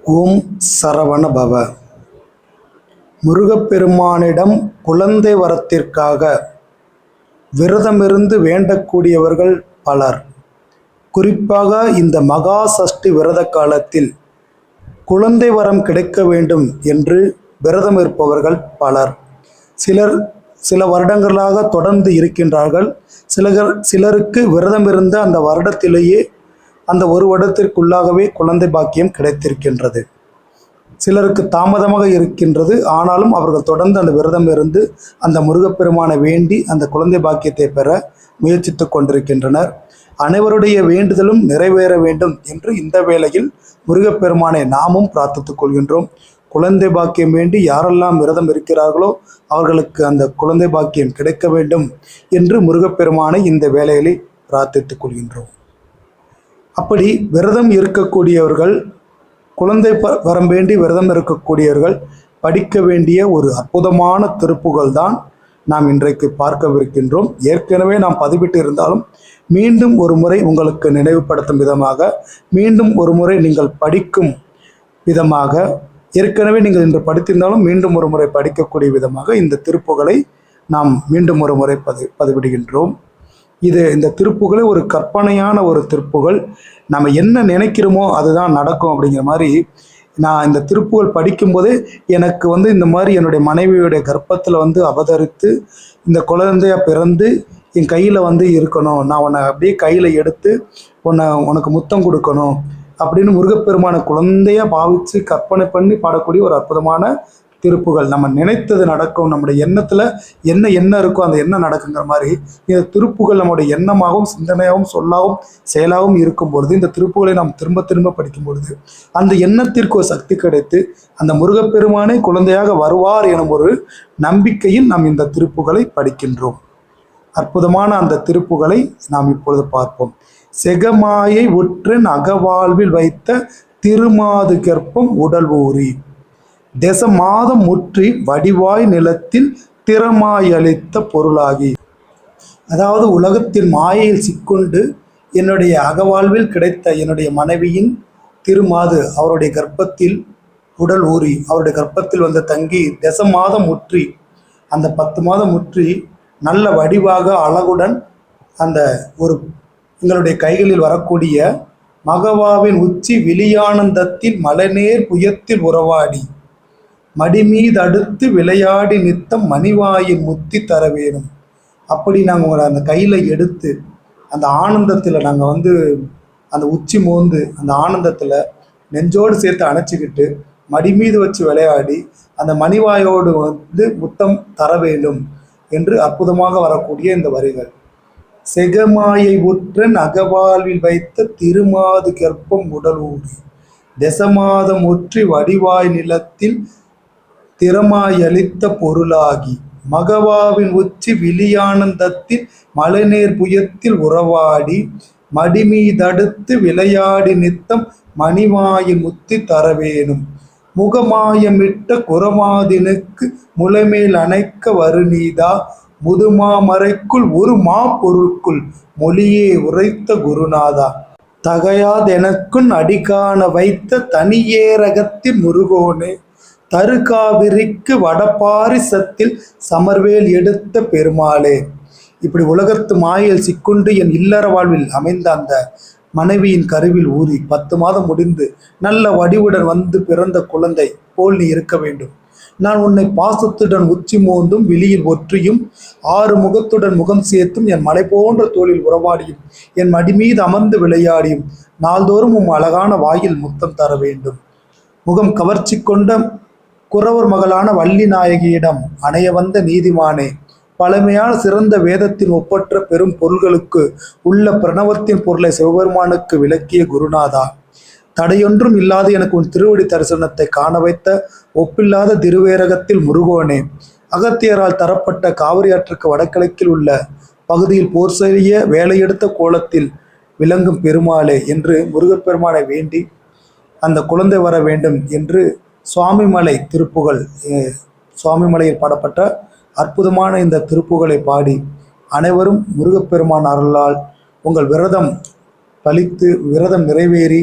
ஓம் சரவண பவ. முருகப்பெருமானிடம் குழந்தை வரத்திற்காக விரதமிருந்து வேண்டக்கூடியவர்கள் பலர். குறிப்பாக இந்த மகா சஷ்டி விரத காலத்தில் குழந்தை வரம் கிடைக்க வேண்டும் என்று விரதம் இருப்பவர்கள் பலர். சில வருடங்களாக தொடர்ந்து இருக்கின்றார்கள். சிலருக்கு விரதம் இருந்த அந்த வருடத்திலேயே அந்த ஒரு வருடத்திற்குள்ளாகவே குழந்தை பாக்கியம் கிடைத்திருக்கின்றது. சிலருக்கு தாமதமாக இருக்கின்றது. ஆனாலும் அவர்கள் தொடர்ந்து அந்த விரதம் இருந்து அந்த முருகப்பெருமானை வேண்டி அந்த குழந்தை பாக்கியத்தை பெற முயற்சித்து கொண்டிருக்கின்றனர். அனைவருடைய வேண்டுதலும் நிறைவேற வேண்டும் என்று இந்த வேளையில் முருகப்பெருமானை நாமும் பிரார்த்தித்துக் கொள்கின்றோம். குழந்தை பாக்கியம் வேண்டி யாரெல்லாம் விரதம் இருக்கிறார்களோ அவர்களுக்கு அந்த குழந்தை பாக்கியம் கிடைக்க வேண்டும் என்று முருகப்பெருமானை இந்த வேளையிலே பிரார்த்தித்துக் கொள்கின்றோம். அப்படி விரதம் இருக்கக்கூடியவர்கள், குழந்தை வரம் வேண்டி விரதம் இருக்கக்கூடியவர்கள் படிக்க வேண்டிய ஒரு அற்புதமான திருப்புகள் தான் நாம் இன்றைக்கு பார்க்கவிருக்கின்றோம். ஏற்கனவே நாம் பதிவிட்டு இருந்தாலும் மீண்டும் ஒரு முறை உங்களுக்கு நினைவுபடுத்தும் விதமாக, மீண்டும் ஒரு முறை நீங்கள் படிக்கும் விதமாக, ஏற்கனவே நீங்கள் இன்று படித்திருந்தாலும் மீண்டும் ஒரு முறை படிக்கக்கூடிய விதமாக இந்த திருப்புகளை நாம் மீண்டும் ஒரு முறை பதிவிடுகின்றோம். இந்த திருப்புகளே ஒரு கற்பனையான ஒரு திருப்புகள். நம்ம என்ன நினைக்கிறோமோ அதுதான் நடக்கும் அப்படிங்கிற மாதிரி. நான் இந்த திருப்புகள் படிக்கும்போதே எனக்கு இந்த மாதிரி என்னுடைய மனைவியுடைய கர்ப்பத்தில் அவதரித்து இந்த குழந்தையாக பிறந்து என் கையில் இருக்கணும், நான் உன்னை அப்படியே கையில் எடுத்து உனக்கு முத்தம் கொடுக்கணும் அப்படின்னு முருகப்பெருமான குழந்தையாக பாவித்து கற்பனை பண்ணி பாடக்கூடிய ஒரு அற்புதமான திருப்புகள். நம்ம நினைத்தது நடக்கும், நம்முடைய எண்ணத்தில் என்ன இருக்கோ அந்த எண்ணம் நடக்குங்கிற மாதிரி இந்த திருப்புகள் நம்முடைய எண்ணமாகவும் சிந்தனையாகவும் சொல்லாகவும் செயலாகவும் இருக்கும் பொழுது இந்த திருப்புகளை நாம் திரும்ப திரும்ப படிக்கும் பொழுது அந்த எண்ணத்திற்கு ஒரு சக்தி கிடைத்து அந்த முருகப்பெருமானே குழந்தையாக வருவார் எனும் ஒரு நம்பிக்கையில் நாம் இந்த திருப்புகளை படிக்கின்றோம். அற்புதமான அந்த திருப்புகளை நாம் இப்பொழுது பார்ப்போம். செகமாயை உற்றன் அகவாழ்வில் வைத்த திருமாது கர்ப்பம் உடல் ஊறி தேசமாதம் முற்றி வடிவாய் நிலத்தில் திறமாயளித்த பொருளாகி. அதாவது உலகத்தின் மாயையில் சிக்கொண்டு என்னுடைய அகவாழ்வில் கிடைத்த என்னுடைய மனைவியின் திருமாது அவருடைய கர்ப்பத்தில் உடல் ஊறி அவருடைய கர்ப்பத்தில் தங்கி மாதம் முற்றி அந்த 10 மாதம் முற்றி நல்ல வடிவாக அழகுடன் அந்த ஒரு எங்களுடைய கைகளில் வரக்கூடிய மகவாவின் உச்சி விழியானந்தத்தில் மலைநேர் புயத்தில் உறவாடி மடிமீது அடுத்து விளையாடி நித்தம் மணிவாயின் முத்தி தர வேணும். அப்படி நாங்கள் உங்களை அந்த கையில் எடுத்து அந்த ஆனந்தத்தில் நாங்கள் அந்த உச்சி மோந்து அந்த ஆனந்தத்தில் நெஞ்சோடு சேர்த்து அணைச்சிக்கிட்டு மடிமீது வச்சு விளையாடி அந்த மணிவாயோடு முத்தம் தர வேண்டும் என்று அற்புதமாக வரக்கூடிய இந்த வரிகள். செகமாயை உற்றன் அகவாழ்வில் வைத்த திருமாது கர்ப்பம் உடல் ஊறி தேசமாதம் முற்றி வடிவாய் நிலத்தில் திறமாயளித்த பொருளாகி மகவாவின் உச்சி விழியானந்தத்தில் மலைநேர் புயத்தில் உறவாடி மடிமீதடுத்து விளையாடி நித்தம் மணிவாயின் முத்தி தரவேணும். முகமாயமிட்ட குரமாதினுக்கு முளைமேல் அணைக்க வருநீதா முதுமாமறைக்குள் ஒரு மா பொருட்குள் மொழியே உரைத்த குருநாதா தகையாதெனக்குன் அடிகாண வைத்த தனியேரகத்தின் முருகோனே தருகாவிரிக்கு வடபாரிசத்தில் சமர்வேல் எடுத்த பெருமாளே. இப்படி உலகத்து மாயில் சிக்கொண்டு என் இல்லற வாழ்வில் அமைந்த அந்த மனைவியின் கருவில் ஊறி 10 மாதம் முடிந்து நல்ல வடிவுடன் பிறந்த குழந்தை போல் நீ இருக்க வேண்டும். நான் உன்னை பாசத்துடன் உச்சி மோந்தும் விழியில் ஒற்றியும் 6 முகத்துடன் முகம் சேர்த்தும் என் மலை போன்ற தோளில் உறவாடியும் என் மடிமீது அமர்ந்து விளையாடியும் நாள்தோறும் அழகான வாயில் முத்தம் தர வேண்டும். முகம் கவர்ச்சி கொண்ட குறவர் மகளான வள்ளி நாயகியிடம் அணைய வந்த நீதிமானே, பழமையான சிறந்த வேதத்தின் ஒப்பற்ற பெரும் பொருள்களுக்கு உள்ள பிரணவத்தின் பொருளை சிவபெருமானுக்கு விளக்கிய குருநாதா, தடையொன்றும் இல்லாது எனக்கு உன் திருவடி தரிசனத்தை காண வைத்த ஒப்பில்லாத திருவேரகத்தில் முருகோனே, அகத்தியரால் தரப்பட்ட காவிரி ஆற்றுக்கு வடகிழக்கில் உள்ள பகுதியில் போர் செய்ய வேலையெடுத்த கோலத்தில் விளங்கும் பெருமாளே என்று முருகப்பெருமானை வேண்டி அந்த குழந்தை வர வேண்டும் என்று சுவாமிமலை திருப்புகள், சுவாமிமலையில் பாடப்பட்ட அற்புதமான இந்த திருப்புகளை பாடி அனைவரும் முருகப்பெருமான் அருளால் உங்கள் விரதம் பலித்து விரதம் நிறைவேறி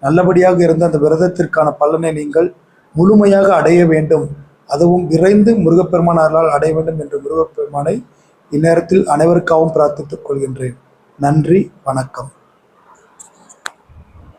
நல்லபடியாக இருந்த அந்த விரதத்திற்கான பலனை நீங்கள் முழுமையாக அடைய வேண்டும், அதுவும் விரைந்து முருகப்பெருமான் அருளால் அடைய வேண்டும் என்று முருகப்பெருமானை இந்நேரத்தில் அனைவருக்காகவும் பிரார்த்தித்துக் கொள்கின்றேன். நன்றி, வணக்கம்.